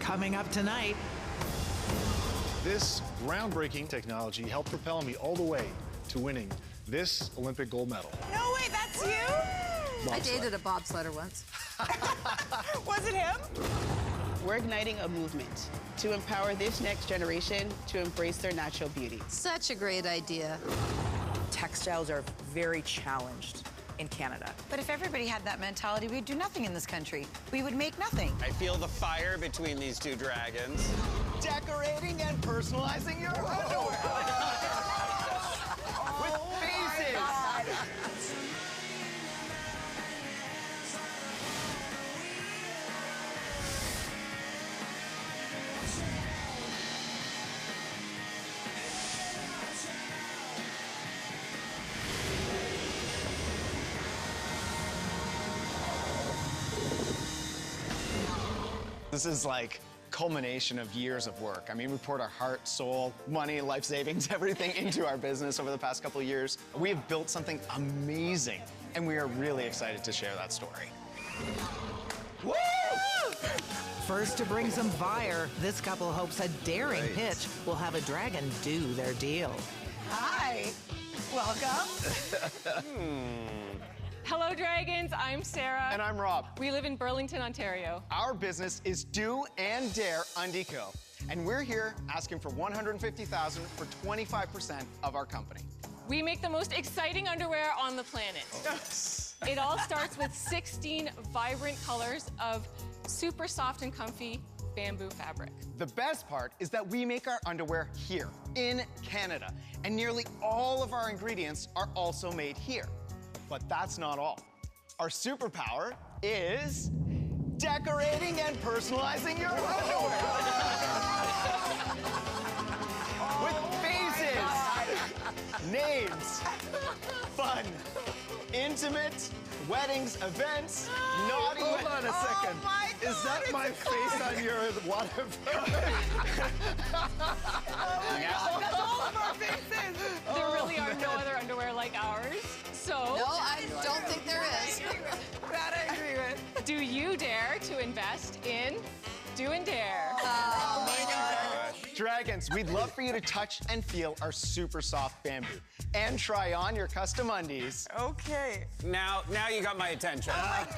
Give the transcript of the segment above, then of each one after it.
coming up tonight. This groundbreaking technology helped propel me all the way to winning this Olympic gold medal. No way, that's you? I dated a bobsledder once. Was it him? We're igniting a movement to empower this next generation to embrace their natural beauty. Such a great idea. Textiles are very challenged in Canada. But if everybody had that mentality, we'd do nothing in this country. We would make nothing. I feel the fire between these two dragons. Decorating and personalizing your underwear. With faces. This is like culmination of years of work. I mean, we poured our heart, soul, money, life savings, everything into our business over the past couple of years. We have built something amazing, and we are really excited to share that story. Woo! First to bring some fire, this couple hopes a daring pitch will have a dragon do their deal. Hi, welcome. Hello, Dragons. I'm Sarah. And I'm Rob. We live in Burlington, Ontario. Our business is Do and Dare Undico, and we're here asking for $150,000 for 25% of our company. We make the most exciting underwear on the planet. It all starts with 16 vibrant colors of super soft and comfy bamboo fabric. The best part is that we make our underwear here in Canada, and nearly all of our ingredients are also made here. But that's not all. Our superpower is decorating and personalizing your underwear. With faces, names, fun, intimate, weddings, events, naughty. Hold on a second. Oh my God, is that my face on your waterproof? That's all of our faces. There really are no other underwear like ours. So, No, I don't think there is. That I agree with. do you dare to invest in Do and Dare? Dragons, we'd love for you to touch and feel our super soft bamboo and try on your custom undies. Okay. Now you got my attention. I've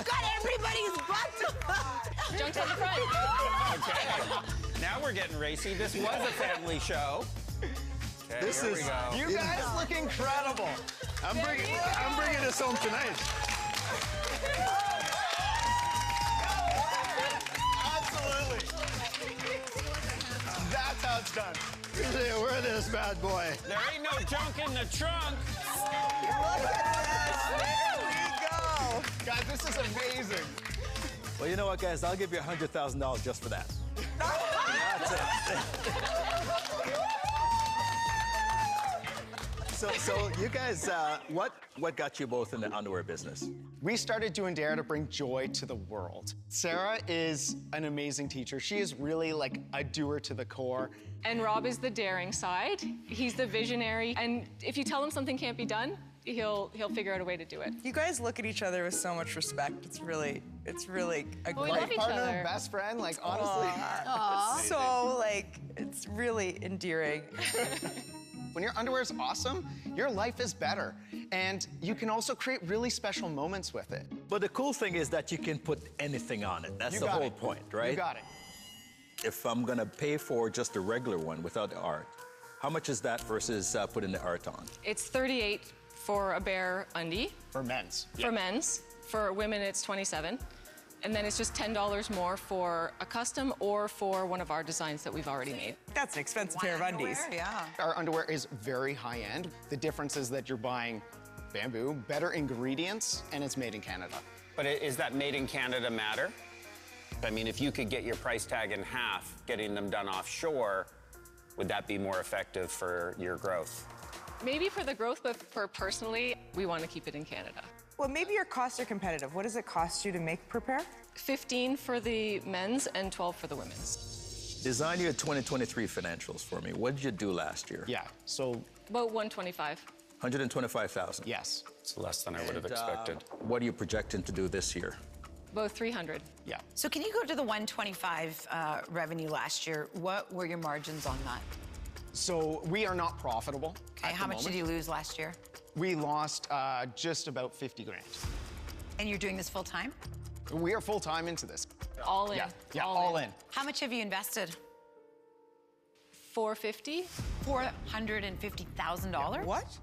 got everybody's butt. Junk to the front. Okay. Now we're getting racy. This was a family show. Okay, This here is- we go. You guys look incredible. I'm bringing this home tonight. Absolutely. That's how it's done. Here, wear this bad boy. There ain't no junk in the trunk. Look at this. There we go. Guys, this is amazing. Well, you know what, guys? I'll give you $100,000 just for that. That's it. So you guys, what got you both in the underwear business? We started Do and Dare to bring joy to the world. Sarah is an amazing teacher. She is really like a doer to the core. And Rob is the daring side. He's the visionary. And if you tell him something can't be done, he'll figure out a way to do it. You guys look at each other with so much respect. It's really a Well, we great love Life each partner, other. best friend, like honestly. It's so it's really endearing. When your underwear is awesome, your life is better. And you can also create really special moments with it. But the cool thing is that you can put anything on it. That's You the got whole it. point, right? You got it. If I'm gonna pay for just a regular one without the art, how much is that versus putting the art on? It's $38 for a bare undie. For men's. For men's. For women, it's $27. And then it's just $10 more for a custom or for one of our designs that we've already made. That's an expensive pair of undies. Yeah. Our underwear is very high end. The difference is that you're buying bamboo, better ingredients, and it's made in Canada. But is that made in Canada matter? I mean, if you could get your price tag in half, getting them done offshore, would that be more effective for your growth? Maybe for the growth, but for personally, we want to keep it in Canada. Well, maybe your costs are competitive. What does it cost you to make per pair? 15 for the men's and 12 for the women's. Design your 2023 financials for me. What did you do last year? Yeah, so About 125. 125,000. yes. It's less than I would have expected. What are you projecting to do this year? About 300. Yeah. So can you go to the 125 revenue last year? What were your margins on that? So we are not profitable. Okay, how much did you lose last year? We lost just about 50 grand. And you're doing this full time? We are full time into this. All in. Yeah, all in. How much have you invested? $450. $450,000? What?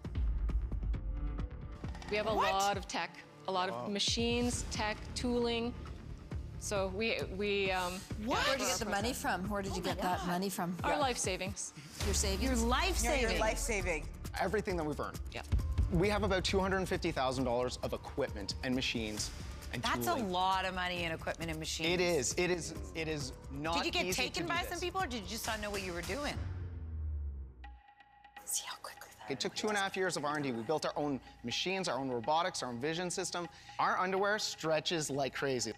We have a lot of tech, a lot of machines, tech, tooling. So we Where did you get the money from? Where did you get that money from? our life savings. Your savings? Your life saving. Your life saving. Everything that we've earned. Yeah. We have about $250,000 of equipment and machines and That's tooling. a lot of money in equipment and machines. It is. It is not Did you get easy taken to do by this. some people, or did you just not know what you were doing? See how quickly that It took 2.5 years of R&D. We built our own machines, our own robotics, our own vision system. Our underwear stretches like crazy.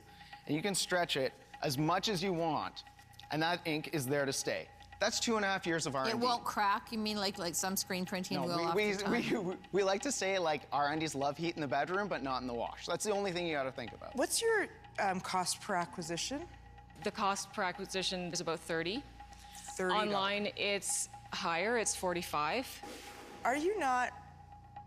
And you can stretch it as much as you want, and that ink is there to stay. That's 2.5 years of R&D. It won't crack? You mean like some screen printing will No, after time? we like to say like our undies love heat in the bedroom, but not in the wash. That's the only thing you got to think about. What's your cost per acquisition? The cost per acquisition is about 30. $30. Online, it's higher, it's 45. Are you not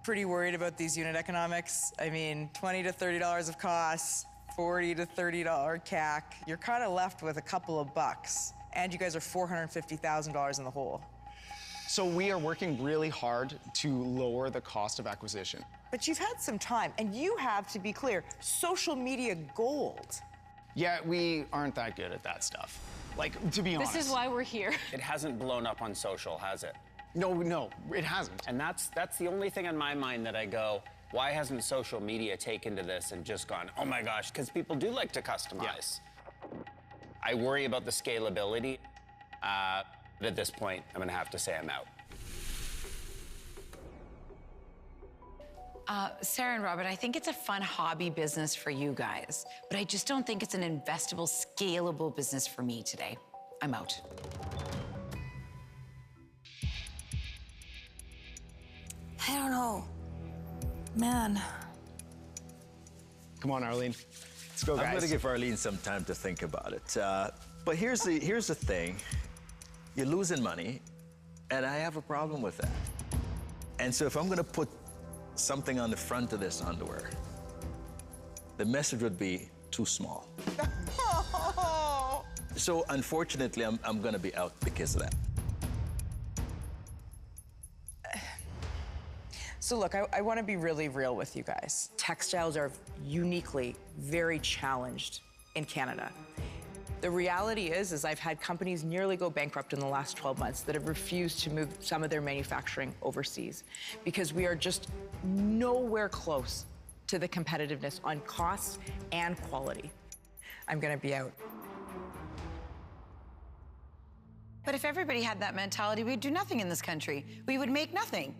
pretty worried about these unit economics? I mean, $20 to $30 of costs, $40 to $30 CAC. You're kind of left with a couple of bucks. And you guys are $450,000 in the hole. So we are working really hard to lower the cost of acquisition. But you've had some time, and you have, to be clear, social media gold. Yeah, we aren't that good at that stuff. Like, to be honest. This is why we're here. It hasn't blown up on social, has it? No, it hasn't. And that's the only thing on my mind that I go, why hasn't social media taken to this and just gone, oh my gosh, because people do like to customize. I worry about the scalability. But at this point, I'm gonna have to say I'm out. Sarah and Robert, I think it's a fun hobby business for you guys, but I just don't think it's an investable, scalable business for me today. I'm out. I don't know. Man. Come on, Arlene. Let's go, guys. I'm gonna give Arlene some time to think about it. But here's the thing. You're losing money, and I have a problem with that. And so if I'm gonna put something on the front of this underwear, the message would be too small. So unfortunately, I'm gonna be out because of that. So look, I want to be really real with you guys. Textiles are uniquely very challenged in Canada. The reality is I've had companies nearly go bankrupt in the last 12 months that have refused to move some of their manufacturing overseas because we are just nowhere close to the competitiveness on costs and quality. I'm gonna be out. But if everybody had that mentality, we'd do nothing in this country. We would make nothing.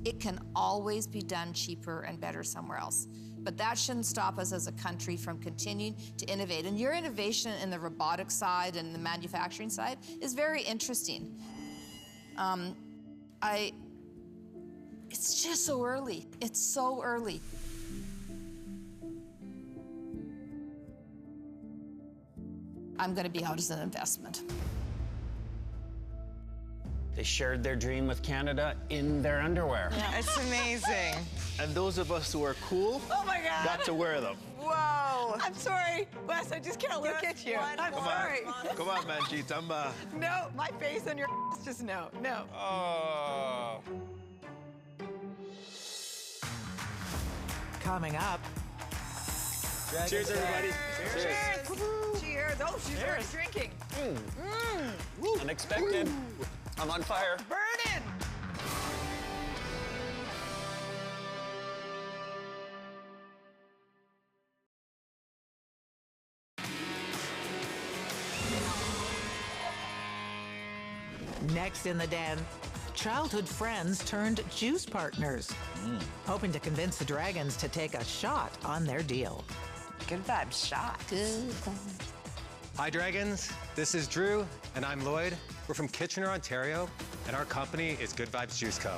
It can always be done cheaper and better somewhere else. But that shouldn't stop us as a country from continuing to innovate. And your innovation in the robotic side and the manufacturing side is very interesting. It's just so early. It's so early. I'm gonna be out as an investment. They shared their dream with Canada in their underwear. It's amazing. And those of us who are cool Oh my God. got to wear them. Whoa. I'm sorry, Wes, I just can't look at you. I'm sorry. Come on, Manjeet. No, my face on your just no. Oh. Coming up, Cheers, everybody. Cheers. Cheers. Oh, she's already drinking. Unexpected. I'm on fire. Burning. next in the Den, childhood friends turned juice partners, hoping to convince the Dragons to take a shot on their deal. Good vibe shot. Good. Hi, Dragons. This is Drew, and I'm Lloyd. We're from Kitchener, Ontario, and our company is Good Vibes Juice Co.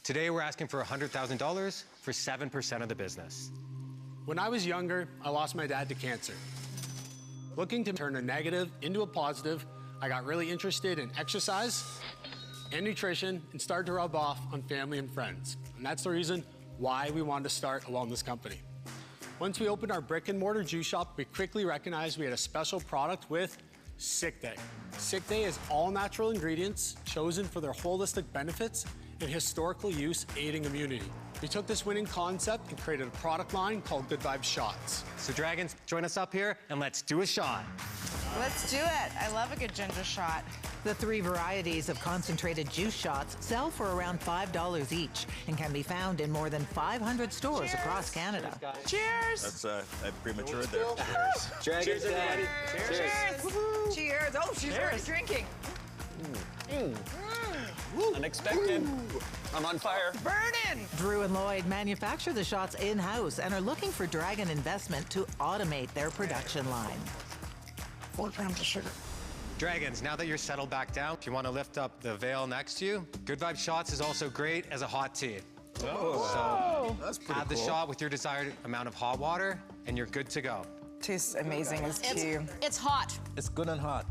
Today, we're asking for $100,000 for 7% of the business. When I was younger, I lost my dad to cancer. Looking to turn a negative into a positive, I got really interested in exercise and nutrition and started to rub off on family and friends. And that's the reason why we wanted to start a wellness company. Once we opened our brick and mortar juice shop, we quickly recognized we had a special product with Sick Day. Sick Day is all natural ingredients chosen for their holistic benefits and historical use aiding immunity. We took this winning concept and created a product line called Good Vibes Shots. So Dragons, join us up here and let's do a shot. Let's do it. I love a good ginger shot. The 3 varieties of concentrated juice shots sell for around $5 each and can be found in more than 500 stores across Canada. Cheers! That's premature there. Cheers. Cheers, everybody. Cheers! Cheers! Oh, she's already drinking. Unexpected. I'm on fire. Burning! Drew and Lloyd manufacture the shots in-house and are looking for Dragon investment to automate their production line. 4 grams of sugar. Dragons, now that you're settled back down, if you want to lift up the veil next to you, Good Vibe Shots is also great as a hot tea. Oh, So that's pretty add the cool. shot with your desired amount of hot water, and you're good to go. Tastes amazing as tea. It's hot. It's good and hot.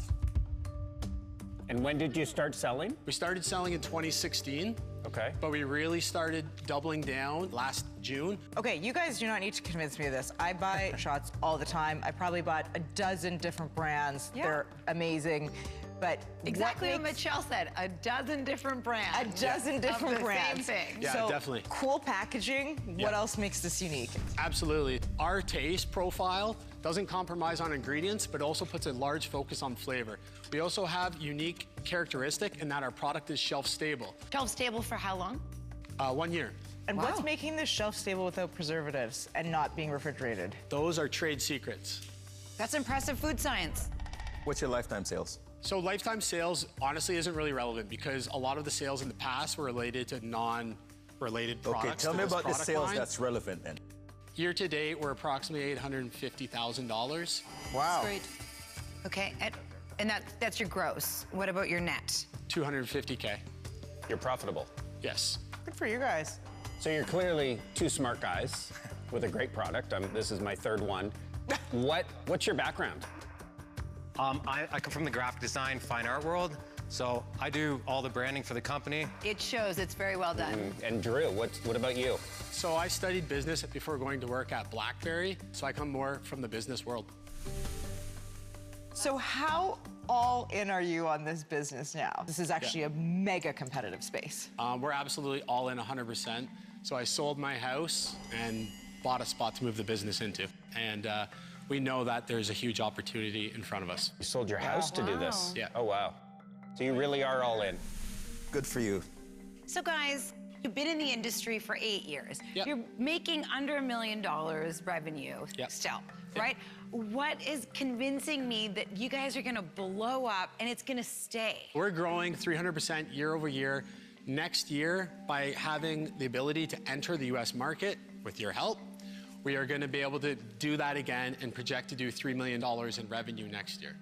And when did you start selling? We started selling in 2016. Okay. But we really started doubling down last June. Okay, you guys do not need to convince me of this. I buy shots all the time. I probably bought a dozen different brands. Yeah. They're amazing. But Exactly what Michelle said, a dozen different brands. A dozen different of the brands. Same thing. Yeah, so, definitely. Cool packaging. Yeah. What else makes this unique? Absolutely. Our taste profile doesn't compromise on ingredients, but also puts a large focus on flavor. We also have unique characteristic in that our product is shelf stable. Shelf stable for how long? 1 year. And Wow. what's making this shelf stable without preservatives and not being refrigerated? Those are trade secrets. That's impressive food science. What's your lifetime sales? So lifetime sales honestly isn't really relevant because a lot of the sales in the past were related to non-related products. Okay, tell to me this about the product sales line. that's relevant then. Year to date, we're approximately $850,000. Wow. Great. Okay, and that's your gross. What about your net? 250K. You're profitable. Yes. Good for you guys. So you're clearly 2 smart guys with a great product. This is my 3rd one. What's your background? I come from the graphic design, fine art world, so I do all the branding for the company. It shows. It's very well done. And Drew, what about you? So I studied business before going to work at BlackBerry, so I come more from the business world. So how all in are you on this business now? This is actually a mega competitive space. We're absolutely all in 100%. So I sold my house and bought a spot to move the business into. And we know that there's a huge opportunity in front of us. You sold your house to do this? Yeah. Oh, wow. So you really are all in. Good for you. So guys, you've been in the industry for 8 years. Yep. You're making under $1 million revenue Yep. still, right? What is convincing me that you guys are gonna blow up and it's gonna stay? We're growing 300% year over year. Next year, by having the ability to enter the US market with your help, we are going to be able to do that again and project to do $3 million in revenue next year.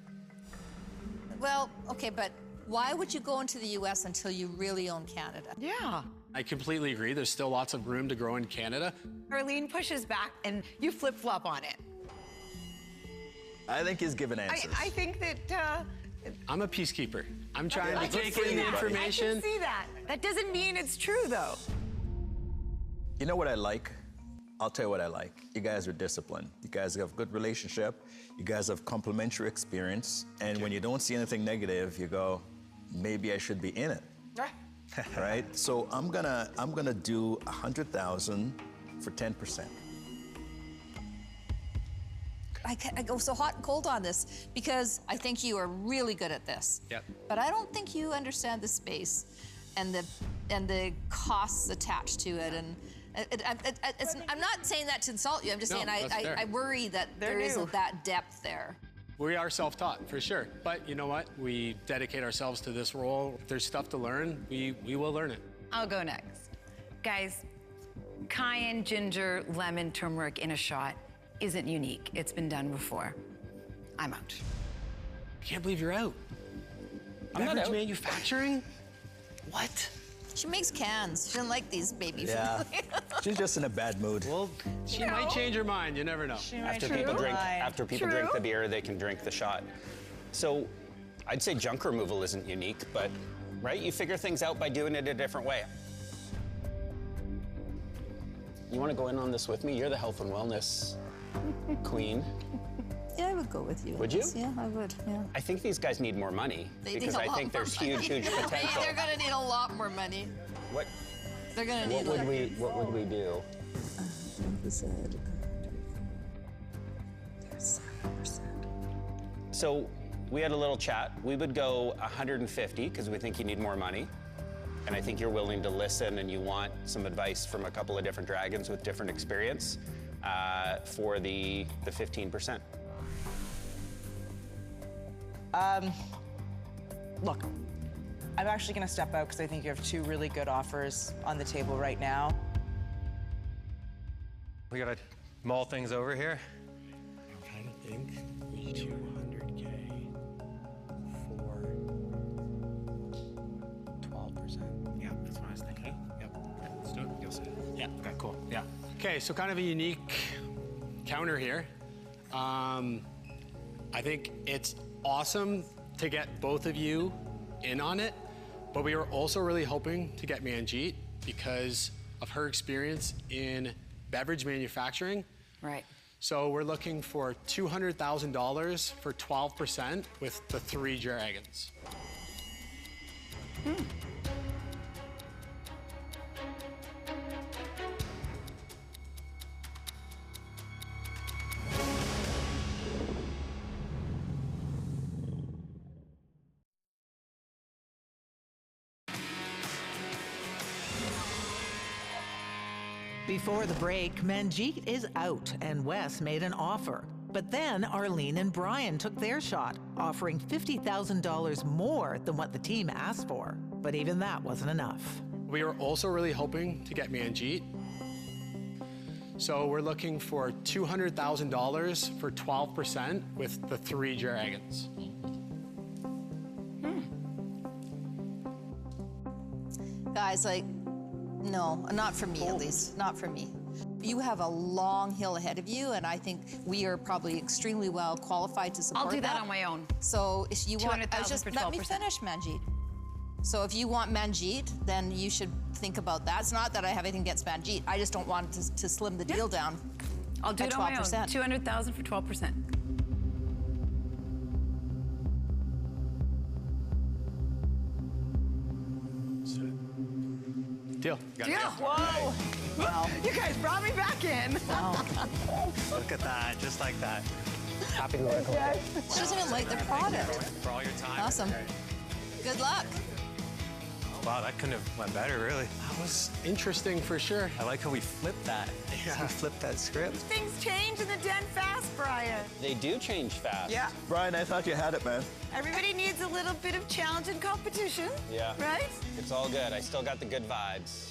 Well, okay, but why would you go into the US until you really own Canada? Yeah. I completely agree. There's still lots of room to grow in Canada. Arlene pushes back and you flip-flop on it. I think he's giving answers. I think that I'm a peacekeeper. I'm trying I to can take see in the that. information. I can see that. That doesn't mean it's true, though. You know what I like? I'll tell you what I like. You guys are disciplined. You guys have good relationship. You guys have complementary experience. And when you don't see anything negative, you go, maybe I should be in it. Right? So I'm gonna do 100,000 for 10%. I go so hot and cold on this because I think you are really good at this. Yep. But I don't think you understand the space and the costs attached to it. And I'm not saying that to insult you. I'm just No, saying that's fair. I worry that there isn't that depth there. We are self-taught, for sure. But you know what? We dedicate ourselves to this role. If there's stuff to learn, we will learn it. I'll go next. Guys, cayenne, ginger, lemon, turmeric in a shot isn't unique. It's been done before. I'm out. I can't believe you're out. I'm not Beverage out. manufacturing? What? She makes cans. She doesn't like these baby Yeah. food. She's just in a bad mood. Well, she might change her mind. You never know. After people drink the beer, they can drink the shot. So I'd say junk removal isn't unique, but right, you figure things out by doing it a different way. You want to go in on this with me? You're the health and wellness queen. Yeah, I would go with you. Would you? Yeah, I would, yeah. I think these guys need more money because I think there's huge potential. They're gonna need a lot more money. What? They're gonna need. What would we do? So we had a little chat. We would go 150 because we think you need more money. And I think you're willing to listen and you want some advice from a couple of different dragons with different experience for the 15%. Look, I'm actually gonna step out because I think you have two really good offers on the table right now. We gotta mull things over here. I'm trying to think. 200K for 12%. Yeah, that's what I was thinking. Yep. Let's do it. You'll see it. Yeah. Okay. Cool. Yeah. Okay. So kind of a unique counter here. I think it's awesome to get both of you in on it, but we were also really hoping to get Manjeet because of her experience in beverage manufacturing. Right. So we're looking for $200,000 for 12% with the 3 dragons. Before the break, Manjeet is out and Wes made an offer. But then Arlene and Brian took their shot, offering $50,000 more than what the team asked for. But even that wasn't enough. We were also really hoping to get Manjeet. So we're looking for $200,000 for 12% with the 3 dragons. Guys, like, no, not for me at least, not for me. You have a long hill ahead of you, and I think we are probably extremely well qualified to support that. I'll do that on my own. So if you want, $200,000 for 12%. let me finish, Manjeet. So if you want Manjeet, then you should think about that. It's not that I have anything against Manjeet. I just don't want to slim the deal down. I'll do it on my own. $200,000 for 12%. Deal. Deal. Whoa. Wow. You guys brought me back in. Wow. Look at that, just like that. Happy to work with you. She doesn't even like the product. For all your time. Awesome. Good luck. Wow, that couldn't have went better, really. That was interesting for sure. I like how we flipped that. Yeah. We flipped that script. Things change in the den fast, Brian. They do change fast. Yeah. Brian, I thought you had it, man. Everybody needs a little bit of challenge and competition. Yeah. Right? It's all good. I still got the good vibes.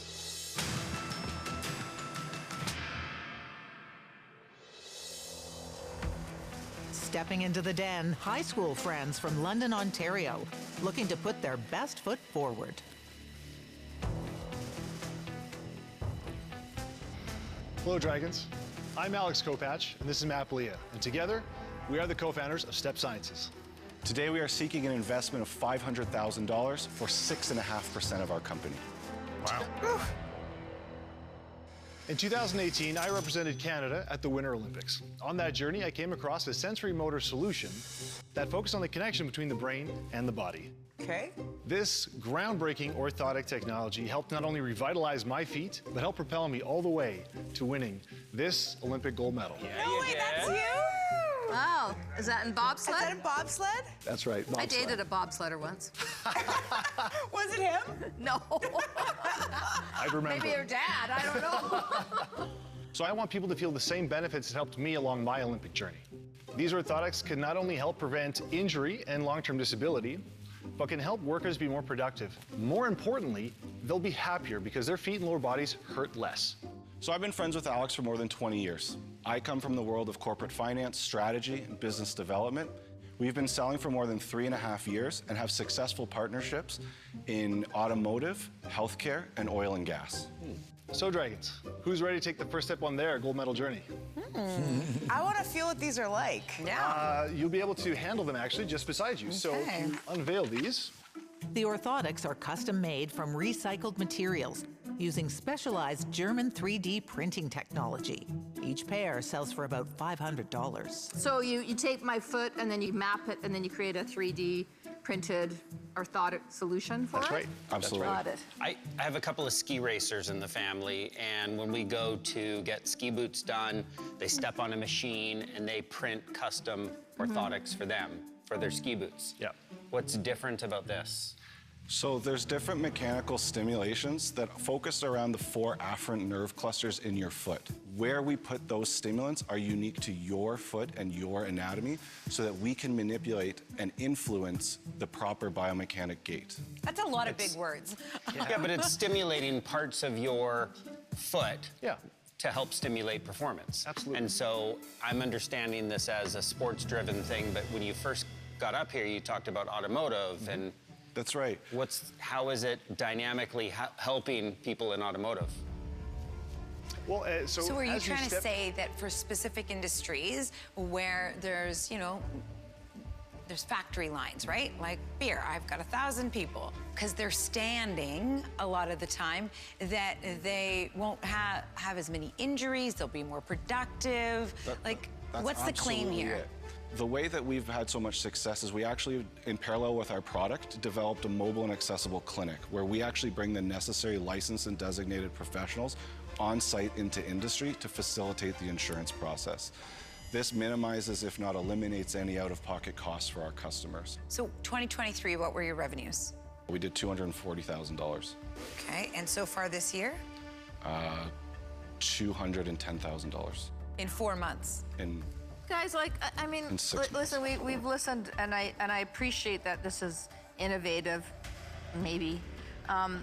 Stepping into the den, high school friends from London, Ontario, looking to put their best foot forward. Hello, Dragons. I'm Alex Kopach, and this is Matt Balia. And together, we are the co-founders of Step Sciences. Today, we are seeking an investment of $500,000 for 6.5% of our company. Wow. In 2018, I represented Canada at the Winter Olympics. On that journey, I came across a sensory motor solution that focused on the connection between the brain and the body. Okay. This groundbreaking orthotic technology helped not only revitalize my feet, but helped propel me all the way to winning this Olympic gold medal. No way, that's you? Wow. Is that in bobsled? Is that in bobsled? That's right. I dated a bobsledder once. Was it him? No. I remember. Maybe your dad, I don't know. So I want people to feel the same benefits that helped me along my Olympic journey. These orthotics can not only help prevent injury and long-term disability, but can help workers be more productive. More importantly, they'll be happier because their feet and lower bodies hurt less. So I've been friends with Alex for more than 20 years. I come from the world of corporate finance, strategy, and business development. We've been selling for more than 3.5 years and have successful partnerships in automotive, healthcare, and oil and gas. So, Dragons, who's ready to take the first step on their gold medal journey? I want to feel what these are like. You'll be able to handle them, actually, just beside you. So, if you unveil these. The orthotics are custom made from recycled materials using specialized German 3D printing technology. Each pair sells for about $500. So you take my foot and then you map it and then you create a 3D printed orthotic solution for it? That's right. Absolutely. Got it. I have a couple of ski racers in the family, and when we go to get ski boots done, they step on a machine and they print custom orthotics for them, for their ski boots. Yeah. What's different about this? So there's different mechanical stimulations that focus around the 4 afferent nerve clusters in your foot. Where we put those stimulants are unique to your foot and your anatomy so that we can manipulate and influence the proper biomechanic gait. That's a lot of big words. Yeah, but it's stimulating parts of your foot to help stimulate performance. Absolutely. And so I'm understanding this as a sports-driven thing, but when you first got up here, you talked about automotive and That's right. How is it dynamically helping people in automotive? Well, So are you trying to say that for specific industries where there's, you know, there's factory lines, right? Like beer, I've got 1,000 people, because they're standing a lot of the time, that they won't have as many injuries, they'll be more productive. What's the claim here? It. The way that we've had so much success is we actually, in parallel with our product, developed a mobile and accessible clinic where we actually bring the necessary licensed and designated professionals on site into industry to facilitate the insurance process. This minimizes, if not eliminates, any out-of-pocket costs for our customers. So 2023, what were your revenues? We did $240,000. Okay, and so far this year? $210,000. In 4 months? Guys, like, I mean, listen, we've listened, and I appreciate that this is innovative, maybe.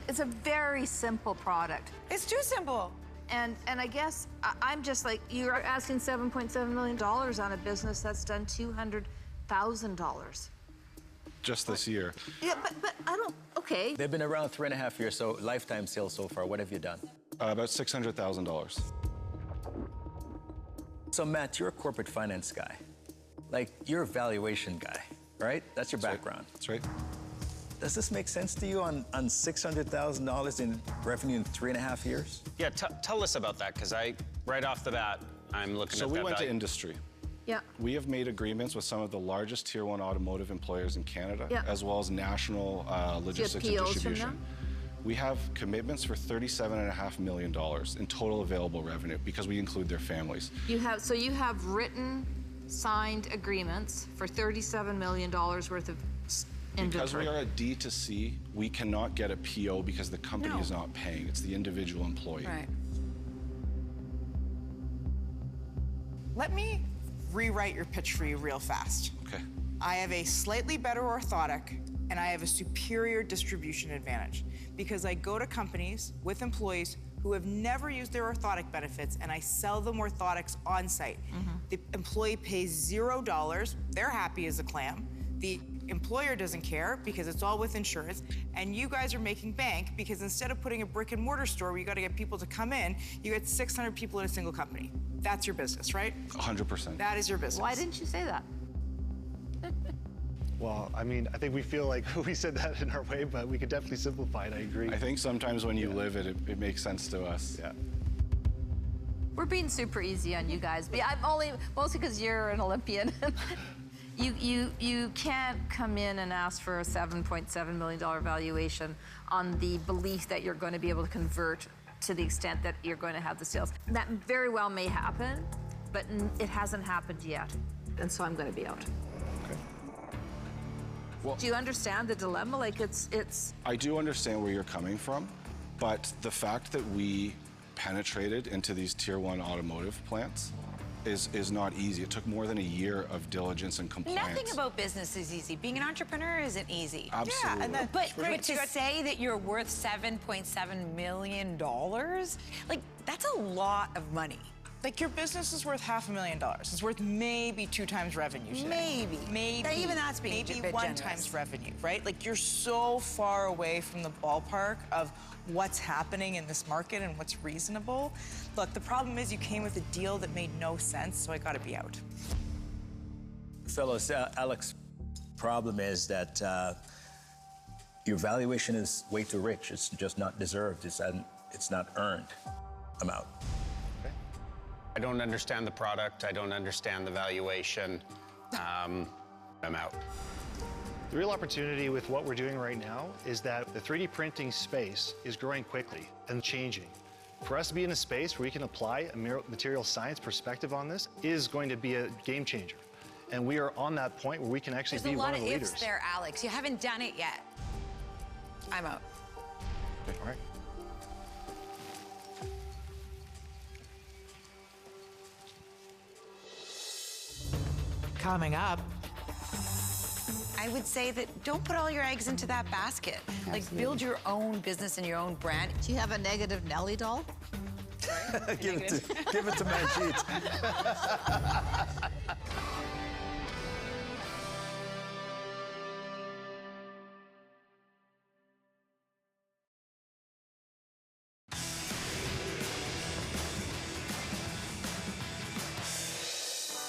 It's a very simple product. It's too simple. And I guess I'm just like, you're asking $7.7 million on a business that's done $200,000. Just this year. Yeah, but I don't, okay. They've been around 3.5 years, so lifetime sales so far. What have you done? About $600,000. So Matt, you're a corporate finance guy. Like, you're a valuation guy, right? That's your background. That's right. Does this make sense to you on $600,000 in revenue in 3.5 years? Yeah, tell us about that, because right off the bat, I'm looking at that. So we went to industry. Yeah. We have made agreements with some of the largest Tier 1 automotive employers in Canada, as well as national logistics and distribution. We have commitments for $37.5 million in total available revenue because we include their families. You have written, signed agreements for $37 million worth of inventory. Because we are a D2C, we cannot get a PO because the company is not paying. It's the individual employee. Right. Let me rewrite your pitch for you real fast. Okay. I have a slightly better orthotic, and I have a superior distribution advantage because I go to companies with employees who have never used their orthotic benefits, and I sell them orthotics on site. The employee pays $0, they're happy as a clam. The employer doesn't care because it's all with insurance, and you guys are making bank because instead of putting a brick and mortar store where you gotta get people to come in, you get 600 people in a single company. That's your business, right? 100%. That is your business. Why didn't you say that? Well, I mean, I think we feel like we said that in our way, but we could definitely simplify it. I agree. I think sometimes when you live it, it makes sense to us. Yeah. We're being super easy on you guys. But I'm mostly because you're an Olympian. You can't come in and ask for a $7.7 million valuation on the belief that you're going to be able to convert to the extent that you're going to have the sales. That very well may happen, but it hasn't happened yet. And so I'm going to be out. Well, do you understand the dilemma? Like it's. I do understand where you're coming from, but the fact that we penetrated into these Tier 1 automotive plants is not easy. It took more than a year of diligence and compliance. Nothing about business is easy. Being an entrepreneur isn't easy. Absolutely. Yeah, but to say that you're worth $7.7 million, like, that's a lot of money. Like, your business is worth $500,000. It's worth maybe 2 times revenue today. Maybe. Even that's being a maybe bit 1 generous. times revenue, right? Like, you're so far away from the ballpark of what's happening in this market and what's reasonable. Look, the problem is you came with a deal that made no sense, so I gotta be out. Fellows, Alex, problem is that your valuation is way too rich. It's just not deserved. It's not earned. I'm out. I don't understand the product. I don't understand the valuation. I'm out. The real opportunity with what we're doing right now is that the 3D printing space is growing quickly and changing. For us to be in a space where we can apply a material science perspective on this is going to be a game changer. And we are on that point where we can actually be one of the leaders. There's a lot of ifs there, Alex. You haven't done it yet. I'm out. Okay, all right. Coming up, I would say that don't put all your eggs into that basket. Like, build your own business and your own brand. Do you have a negative Nelly doll? give it to Manjeet.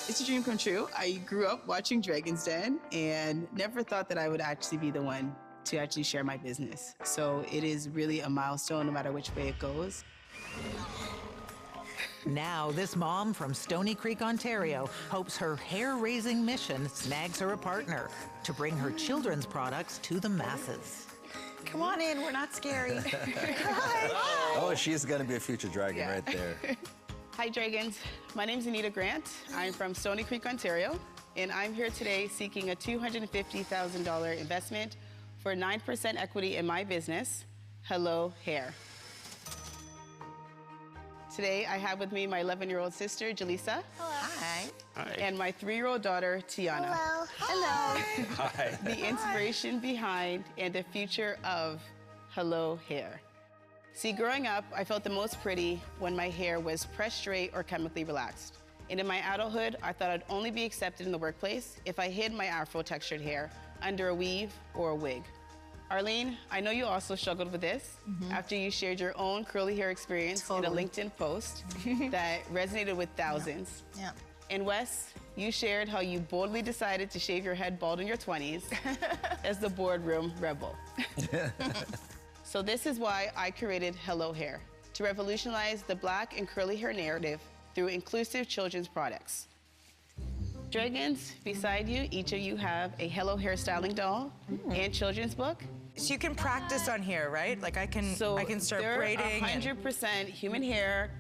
It's a dream come true. I grew up watching Dragon's Den and never thought that I would actually be the one to actually share my business. So it is really a milestone no matter which way it goes. now this mom from Stony Creek, Ontario, hopes her hair-raising mission snags her a partner to bring her children's products to the masses. Come on in, we're not scary. Oh, she's gonna be a future dragon right there. Hi, Dragons. My name is Anita Grant. I'm from Stony Creek, Ontario, and I'm here today seeking a $250,000 investment for 9% equity in my business, Hello Hair. Today, I have with me my 11-year-old sister, Jaleesa. Hello. Hi. Hi. And my 3-year-old daughter, Tiana. Hello. Hello. Hi. The inspiration behind and the future of Hello Hair. See, growing up, I felt the most pretty when my hair was pressed straight or chemically relaxed. And in my adulthood, I thought I'd only be accepted in the workplace if I hid my afro-textured hair under a weave or a wig. Arlene, I know you also struggled with this after you shared your own curly hair experience in a LinkedIn post that resonated with thousands. Yeah. And Wes, you shared how you boldly decided to shave your head bald in your 20s as the boardroom rebel. So this is why I created Hello Hair, to revolutionize the black and curly hair narrative through inclusive children's products. Dragons, beside you, each of you have a Hello Hair styling doll and children's book. So you can practice on here, right? Like, I can start they're braiding. 100% human hair,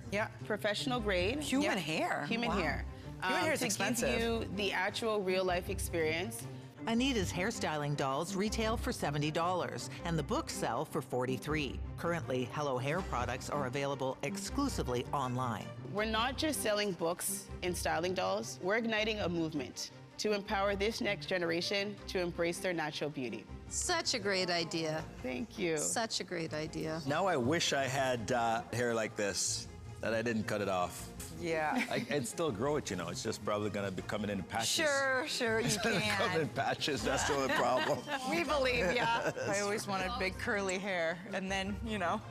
professional grade. Human hair? Human Wow. hair. Human hair is to expensive. give you the actual real-life experience. Anita's hairstyling dolls retail for $70, and the books sell for $43. Currently, Hello Hair products are available exclusively online. We're not just selling books and styling dolls, we're igniting a movement to empower this next generation to embrace their natural beauty. Such a great idea. Thank you. Such a great idea. Now I wish I had hair like this, that I didn't cut it off. Yeah. I'd still grow it, you know. It's just probably gonna be coming in patches. Sure, you Coming in can. patches, that's the only problem. We believe ya. I always wanted big curly hair, and then, you know.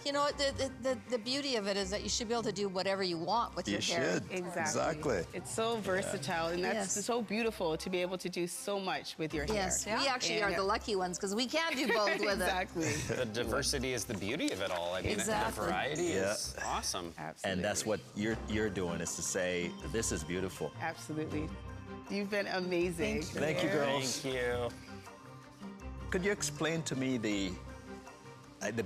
You know what, the beauty of it is that you should be able to do whatever you want with your hair. Exactly. It's so versatile, and that's Yes. so beautiful to be able to do so much with your Yes, hair. we actually are the lucky ones because we can do both with Exactly. The diversity is the beauty of it all. I mean, Exactly. the variety is awesome. Absolutely. And that's what you're doing, is to say, this is beautiful. Absolutely. You've been amazing. Thank you, girls. Thank you. Could you explain to me the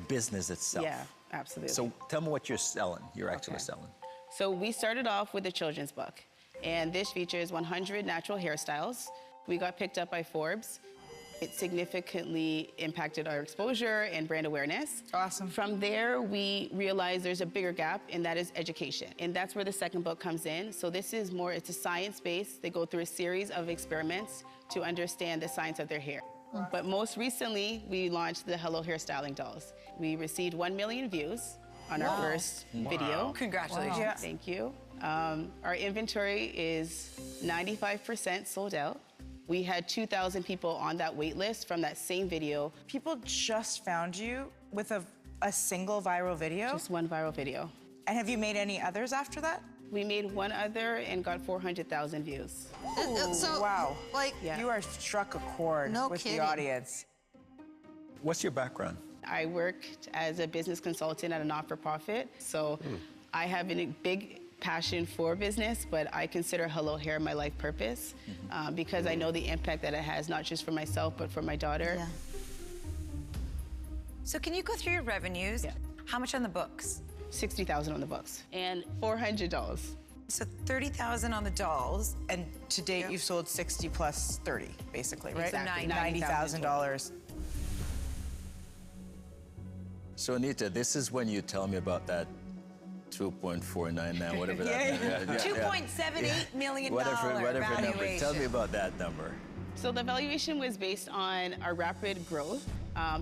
business itself? Yeah, absolutely. So tell me what you're selling. You're actually selling. So we started off with a children's book, and this features 100 natural hairstyles. We got picked up by Forbes. It significantly impacted our exposure and brand awareness. Awesome. From there, we realized there's a bigger gap, and that is education. And that's where the second book comes in. So this is more, it's a science-based. They go through a series of experiments to understand the science of their hair. But most recently, we launched the Hello Hair Styling Dolls. We received 1 million views on our first video. Congratulations. Wow. Thank you. Our inventory is 95% sold out. We had 2,000 people on that wait list from that same video. People just found you with a single viral video? Just one viral video. And have you made any others after that? We made one other and got 400,000 views. So, wow. like, You are struck a chord with the audience. What's your background? I worked as a business consultant at a not-for-profit, so I have a big passion for business, but I consider Hello Hair my life purpose because I know the impact that it has, not just for myself, but for my daughter. Yeah. So can you go through your revenues? Yeah. How much on the books? 60,000 on the books and 400 dolls. So 30,000 on the dolls. And to date, you've sold 60 plus 30, basically, right? Exactly. $90,000. So Anita, this is when you tell me about that 2.499, whatever that number is. $2.78 million Whatever number. valuation. Tell me about that number. So the valuation was based on our rapid growth,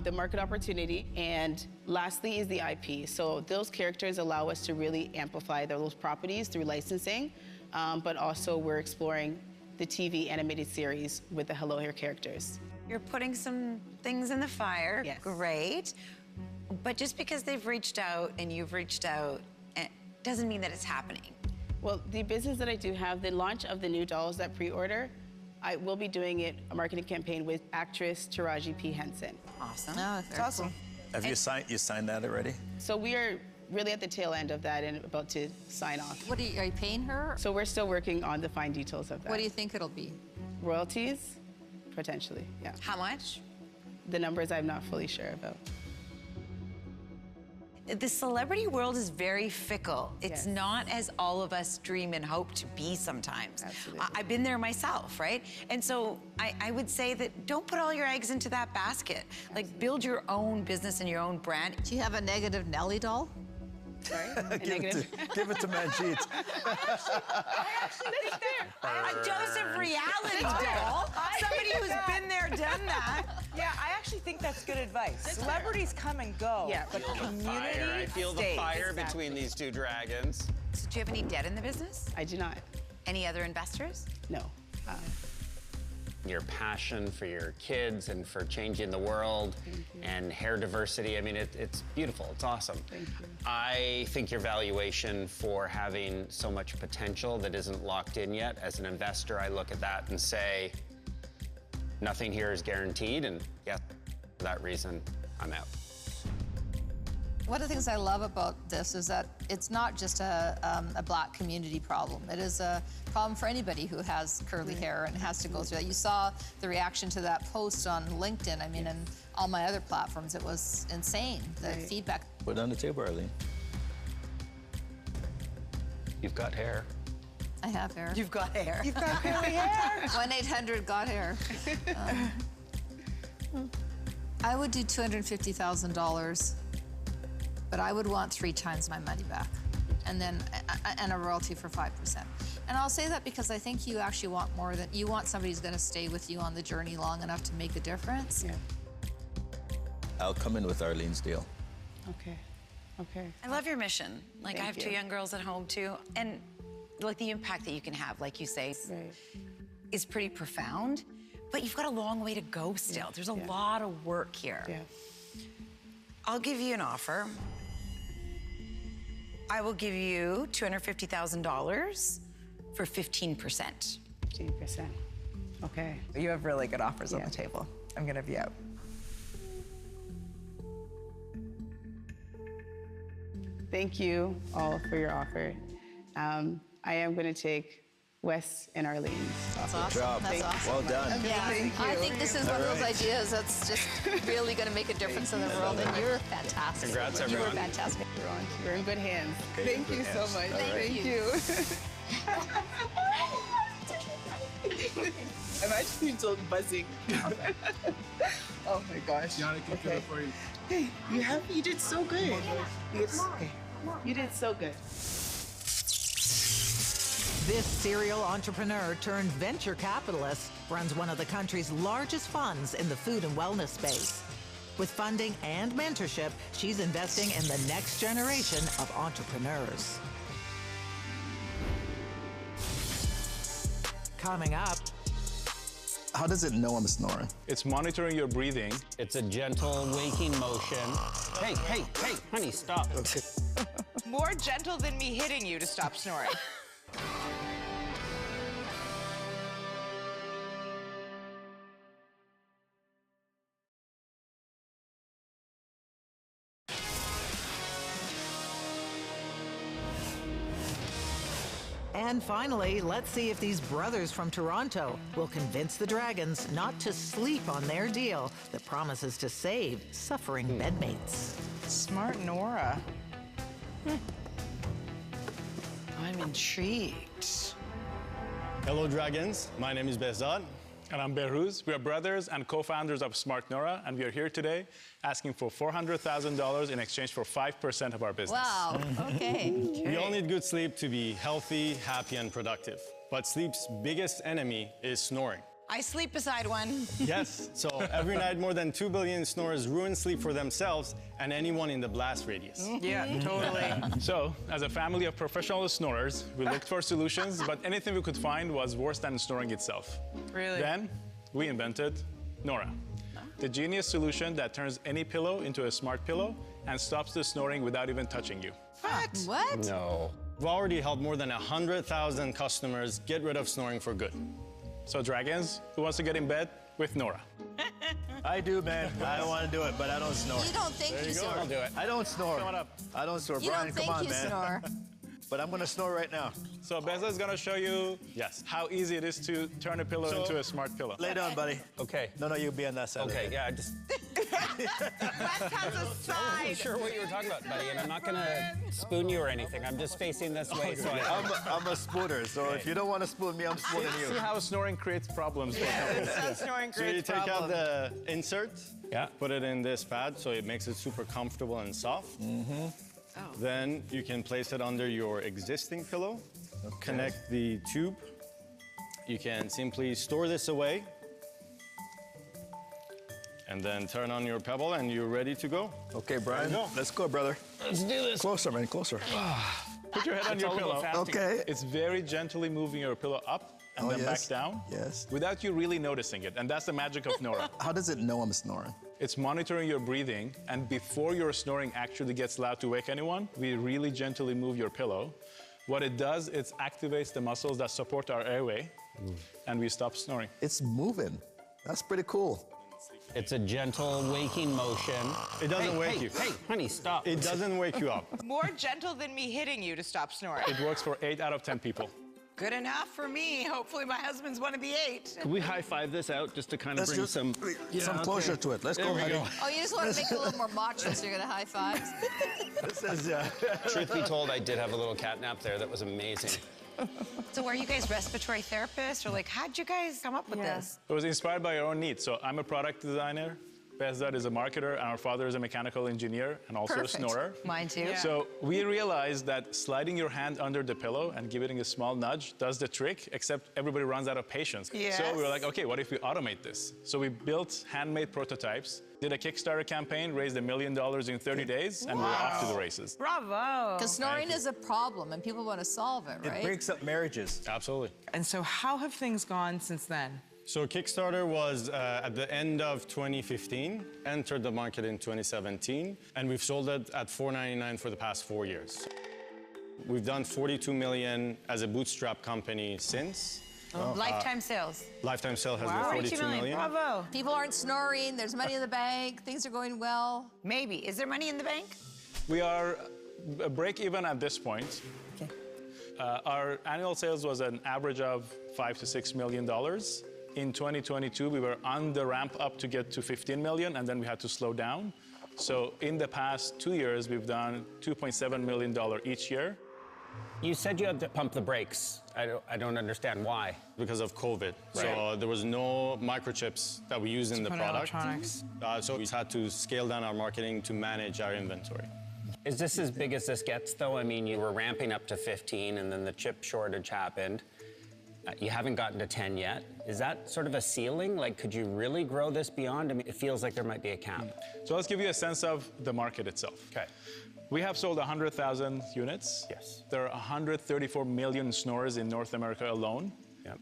the market opportunity, and lastly is the IP. So those characters allow us to really amplify those properties through licensing, but also we're exploring the TV animated series with the Hello Hair characters. You're putting some things in the fire. Yes. Great. But just because they've reached out and you've reached out, it doesn't mean that it's happening. Well, the business that I do have, the launch of the new dolls that pre-order, I will be doing a marketing campaign with actress Taraji P. Henson. Awesome. Oh, It's awesome. Have you signed that already? So we are really at the tail end of that and about to sign off. What are you paying her? So we're still working on the fine details of that. What do you think it'll be? Royalties? Potentially, yeah. How much? The numbers I'm not fully sure about. The celebrity world is very fickle. It's Yes. not as all of us dream and hope to be sometimes. Absolutely. I've been there myself, right? And so I would say that don't put all your eggs into that basket. Like, build your own business and your own brand. Do you have a negative Nelly doll? Sorry? A negative? Give it to Manjeet. A dose of reality doll. Somebody who's been there, done that. Yeah, I actually think that's good advice. Celebrities come and go, Yeah. but community I feel the stays. fire between these two dragons. So do you have any debt in the business? I do not. Any other investors? No. Your passion for your kids and for changing the world and hair diversity, I mean, it's beautiful. It's awesome. Thank you. I think your valuation for having so much potential that isn't locked in yet, as an investor, I look at that and say, nothing here is guaranteed, and yeah, for that reason, I'm out. One of the things I love about this is that it's not just a Black community problem. It is a problem for anybody who has curly hair and has to go through that. You saw the reaction to that post on LinkedIn. I mean, and all my other platforms, it was insane, the feedback. Put it on the table, Arlene. You've got hair. I have hair. You've got hair. You've got curly hair. 1-800-GOT-HAIR. I would do $250,000, but I would want 3 times my money back, and then and a royalty for 5%. And I'll say that because I think you actually want more than you want somebody who's going to stay with you on the journey long enough to make a difference. Yeah. I'll come in with Arlene's deal. Okay. Okay. I love your mission. Like, I Thank have 2 you. young girls at home too, and like the impact that you can have, like you say, Right. is pretty profound. But you've got a long way to go still. Yeah. There's a lot of work here. Yeah. I'll give you an offer. I will give you $250,000 for 15%. 15%. Okay. You have really good offers on Yeah. the table. I'm gonna be out. Thank you all for your offer. I am going to take Wes and Arlene's That's offer. awesome. job. That's awesome. Well done. Yeah, Thank I you. think this is one of those ideas that's just really going to make a difference in the world, and you're fantastic. Congrats, You were everyone. fantastic. We're in good hands. Okay, Thank good you so hands. much. All right. Thank you. I'm actually still buzzing. Oh my gosh. Okay. Hey, you did so good. You did so good. This serial entrepreneur turned venture capitalist runs one of the country's largest funds in the food and wellness space. With funding and mentorship, she's investing in the next generation of entrepreneurs. Coming up, How does it know I'm snoring? It's monitoring your breathing. It's a gentle waking motion. Hey, hey, hey, honey, stop. Okay. More gentle than me hitting you to stop snoring. and finally, let's see if these brothers from Toronto will convince the Dragons not to sleep on their deal that promises to save suffering bedmates. Smart Nora. I'm intrigued. Hello, Dragons. My name is Behzad. And I'm Behruz. We are brothers and co-founders of Smart Nora, and we are here today asking for $400,000 in exchange for 5% of our business. Wow, okay. We all need good sleep to be healthy, happy, and productive. But sleep's biggest enemy is snoring. I sleep beside one. Yes, so every night more than 2 billion snorers ruin sleep for themselves and anyone in the blast radius. Yeah, totally. So, as a family of professional snorers, we looked for solutions, but anything we could find was worse than snoring itself. Really? Then, we invented Nora, the genius solution that turns any pillow into a smart pillow and stops the snoring without even touching you. What? What? No. We've already helped more than 100,000 customers get rid of snoring for good. So, Dragons, who wants to get in bed with Nora? I do, man. I don't want to do it, but I don't snore. You don't think you snore. I'll do it. I don't snore. Come on up. I don't snore. You Brian, don't think come on, you man. snore. But I'm going to snore right now. So, Beza is going to show you how easy it is to turn a pillow into a smart pillow. Lay down, buddy. Okay. No, you be on that side. Okay, yeah, just... Wes has a I wasn't side. sure what you were talking about, buddy, and I'm not gonna spoon you or anything. I'm just facing this way, so I'm a spooner, so if you don't want to spoon me, I'm spooning See you. how snoring creates problems for couples. Snoring So you creates take out problems. the insert, put it in this pad so it makes it super comfortable and soft. Then you can place it under your existing pillow, connect the tube. You can simply store this away, and then turn on your pebble and you're ready to go. Okay, Brian, let's go, brother. Let's do this. Closer, man, closer. Put your head on It's your all about pillow. fasting. Okay. It's very gently moving your pillow up and then back down. Yes. Without you really noticing it. And that's the magic of Nora. How does it know I'm snoring? It's monitoring your breathing, and before your snoring actually gets loud to wake anyone, we really gently move your pillow. What it does, it activates the muscles that support our airway, and we stop snoring. It's moving. That's pretty cool. it's a gentle waking motion. It doesn't wake you. Hey, honey, stop. It doesn't wake you up. More gentle than me hitting you to stop snoring. It works for 8 out of 10 people. Good enough for me. Hopefully my husband's one of the 8. Can we high-five this out just to kind of Let's bring do some closure to it. Let's go, honey. Oh, you just want to make it a little more macho, so you're going to high five? This is, Truth be told, I did have a little cat nap there that was amazing. So are you guys respiratory therapists, or like, how'd you guys come up with this? It was inspired by our own needs. So I'm a product designer. Behzad is a marketer, and our father is a mechanical engineer and also Perfect. a snorer. Mine too. Yeah. So we realized that sliding your hand under the pillow and giving it a small nudge does the trick, except everybody runs out of patience. Yes. So we were like, okay, what if we automate this? So we built handmade prototypes, did a Kickstarter campaign, raised $1 million in 30 days, and we're off to the races. Bravo. Because snoring is a problem, and people want to solve it, right? It breaks up marriages. Absolutely. And so how have things gone since then? So Kickstarter was at the end of 2015, entered the market in 2017, and we've sold it at $4.99 for the past 4 years. We've done 42 million as a bootstrap company since. Lifetime sales. Lifetime sale has been 42 million. Bravo. People aren't snoring, there's money in the bank, things are going well. Maybe. Is there money in the bank? We are break even at this point. Okay. Our annual sales was an average of $5 to $6 million. In 2022, we were on the ramp up to get to 15 million, and then we had to slow down. So in the past 2 years, we've done $2.7 million each year. You said you had to pump the brakes. I don't understand why. Because of COVID. So there was no microchips that we use in the product. Electronics. So we had to scale down our marketing to manage our inventory. Is this as big as this gets, though? I mean, you were ramping up to 15, and then the chip shortage happened. You haven't gotten to 10 yet. Is that sort of a ceiling? Like, could you really grow this beyond? I mean, it feels like there might be a cap. So let's give you a sense of the market itself. Okay. We have sold 100,000 units. Yes. There are 134 million snorers in North America alone.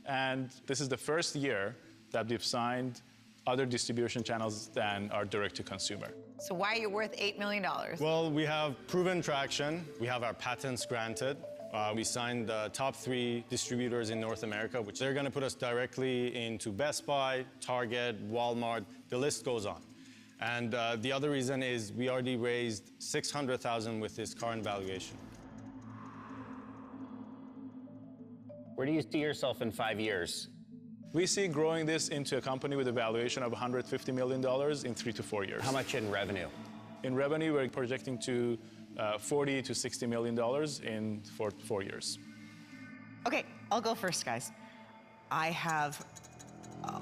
And this is the first year that we've signed other distribution channels than our direct-to-consumer. So why are you worth $8 million? Well, we have proven traction. We have our patents granted. We signed the top 3 distributors in North America, which they're going to put us directly into Best Buy, Target, Walmart. The list goes on. And the other reason is we already raised $600,000 with this current valuation. Where do you see yourself in 5 years? We see growing this into a company with a valuation of $150 million in 3 to 4 years. How much in revenue? In revenue, we're projecting to $40 to $60 million in 4 years. Okay, I'll go first, guys. I have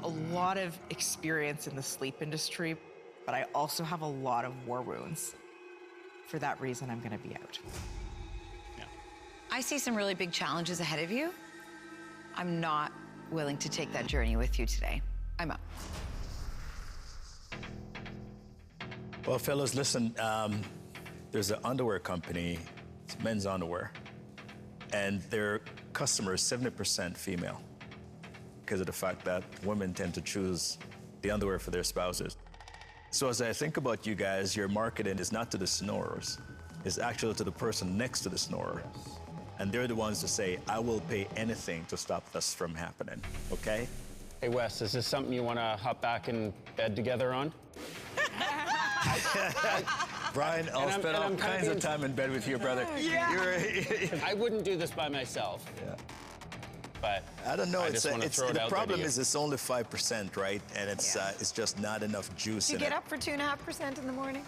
a lot of experience in the sleep industry, but I also have a lot of war wounds. For that reason, I'm going to be out. I see some really big challenges ahead of you. I'm not willing to take that journey with you today. I'm out. Well, fellas, listen, there's an underwear company, it's men's underwear, and their customer is 70% female because of the fact that women tend to choose the underwear for their spouses. So as I think about you guys, your marketing is not to the snorers, it's actually to the person next to the snorer. And they're the ones to say, I will pay anything to stop this from happening, okay? Hey, Wes, is this something you want to hop back in bed together on? Brian, I'll spend all kinds of time in bed with you, brother. I wouldn't do this by myself. Yeah. But I don't know. the problem is it's only 5%, right? And it's just not enough juice Do you in get it. up for 2.5% in the morning?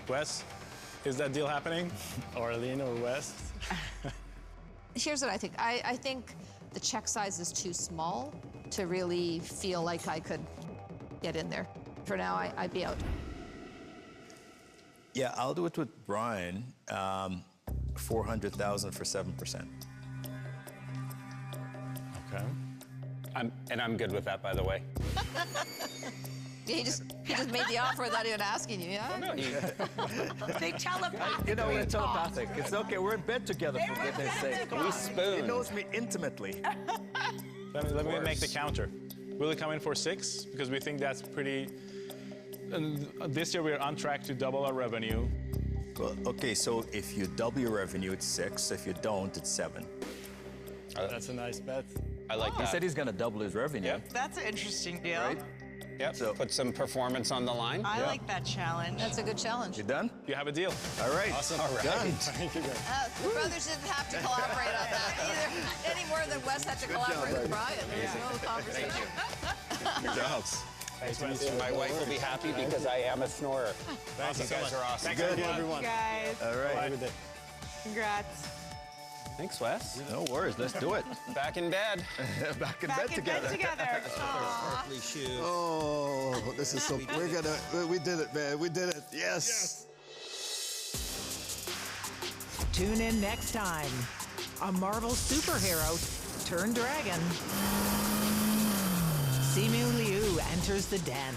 Wes, is that deal happening? Arlene or Wes? Here's what I think. I think the check size is too small to really feel like I could get in there. For now, I'd be out. Yeah, I'll do it with Brian. 400,000 for 7%. Okay. I'm good with that, by the way. He just made the offer without even asking you, yeah? No, They telepathically You know, we're telepathic. It's okay. We're in bed together, for goodness sake. We spoon. He knows me intimately. Let me make the counter. Will it come in for 6? Because we think that's pretty... this year, we're on track to double our revenue. Well, okay, so if you double your revenue, it's 6. If you don't, it's 7. That's a nice bet. I like that. He said he's going to double his revenue. Yep. That's an interesting deal. Right? Yep. So put some performance on the line. I like that challenge. That's a good challenge. You done? You have a deal. All right. Awesome. All right. Done. Thank you, guys. The brothers didn't have to collaborate on that either, any more than Wes had to collaborate with Brian. There's no conversation. Good job. Nice to meet you. My wife will be happy because I am a snorer. Thank you You guys are awesome. Thanks, Good. everyone. Guys, All right. congrats. Thanks, Wes. No worries. Let's do it. Back in bed. Back in bed together. Oh, this is so. We did it, man. We did it. Yes. Tune in next time. A Marvel superhero turned dragon. Simu Liu enters the den.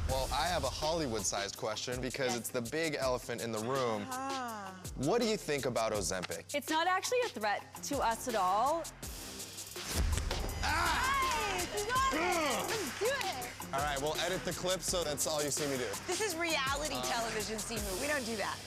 Well, I have a Hollywood-sized question because it's the big elephant in the room. What do you think about Ozempic? It's not actually a threat to us at all. Nice! You got it! Let's do it! All right, we'll edit the clip so that's all you see me do. This is reality television, Simu. We don't do that.